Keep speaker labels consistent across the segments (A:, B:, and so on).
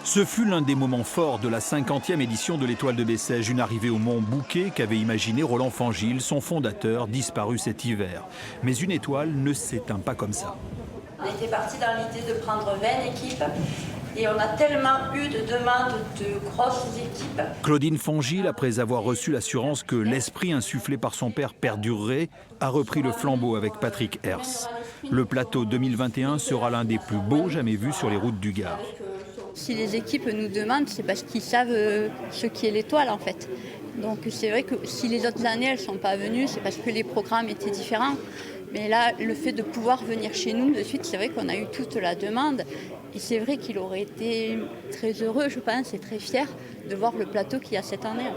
A: Ce fut l'un des moments forts de la 50e édition de l'Étoile de Bessèges, une arrivée au Mont Bouquet qu'avait imaginé Roland Fangil, son fondateur, disparu cet hiver. Mais une étoile ne s'éteint pas comme ça.
B: On était parti dans l'idée de prendre 20 équipes et on a tellement eu de demandes de grosses équipes.
A: Claudine Fangil, après avoir reçu l'assurance que l'esprit insufflé par son père perdurerait, a repris le flambeau avec Patrick Hers. Le plateau 2021 sera l'un des plus beaux jamais vus sur les routes du Gard.
C: Si les équipes nous demandent, c'est parce qu'ils savent ce qu'est l'étoile en fait. Donc c'est vrai que si les autres années elles ne sont pas venues, c'est parce que les programmes étaient différents. Mais là, le fait de pouvoir venir chez nous de suite, c'est vrai qu'on a eu toute la demande. Et c'est vrai qu'il aurait été très heureux, je pense, et très fier de voir le plateau qu'il y a cette année.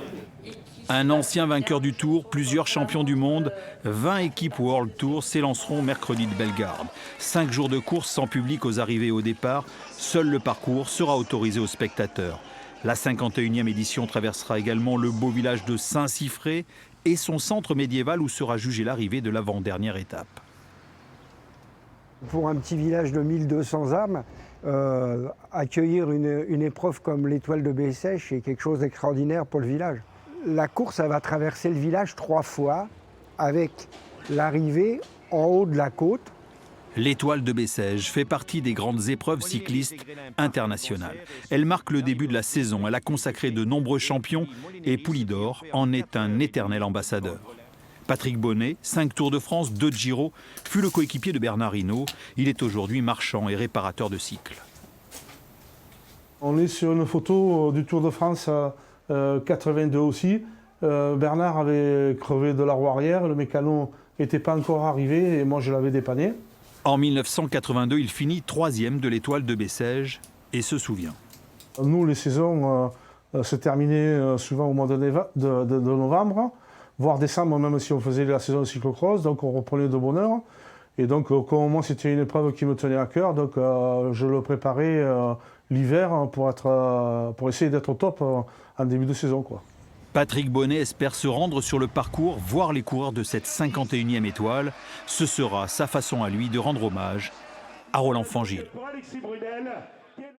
A: Un ancien vainqueur du Tour, plusieurs champions du monde, 20 équipes World Tour s'élanceront mercredi de Bellegarde. 5 jours de course sans public aux arrivées et au départ. Seul le parcours sera autorisé aux spectateurs. La 51e édition traversera également le beau village de Saint-Siffré et son centre médiéval où sera jugée l'arrivée de l'avant-dernière étape.
D: Pour un petit village de 1200 âmes, accueillir une épreuve comme l'Étoile de Bessèges, c'est quelque chose d'extraordinaire pour le village. La course, elle va traverser le village 3 fois avec l'arrivée en haut de la côte.
A: L'Étoile de Bessèges fait partie des grandes épreuves cyclistes internationales. Elle marque le début de la saison. Elle a consacré de nombreux champions et Poulidor en est un éternel ambassadeur. Patrick Bonnet, 5 Tours de France, 2 Giro, fut le coéquipier de Bernard Hinault. Il est aujourd'hui marchand et réparateur de cycles.
E: On est sur une photo du Tour de France 82 aussi. Bernard avait crevé de la roue arrière, le mécano n'était pas encore arrivé et moi je l'avais dépanné.
A: En 1982, il finit 3e de l'Étoile de Bessèges et se souvient.
E: Nous, les saisons se terminaient souvent au mois de novembre, voire décembre, même si on faisait la saison de cyclocross, donc on reprenait de bonne heure. Et donc, comme moi, c'était une épreuve qui me tenait à cœur, donc je le préparais l'hiver pour essayer d'être au top en début de saison, quoi.
A: Patrick Bonnet espère se rendre sur le parcours, voir les coureurs de cette 51e étoile. Ce sera sa façon à lui de rendre hommage à Roland Fangil.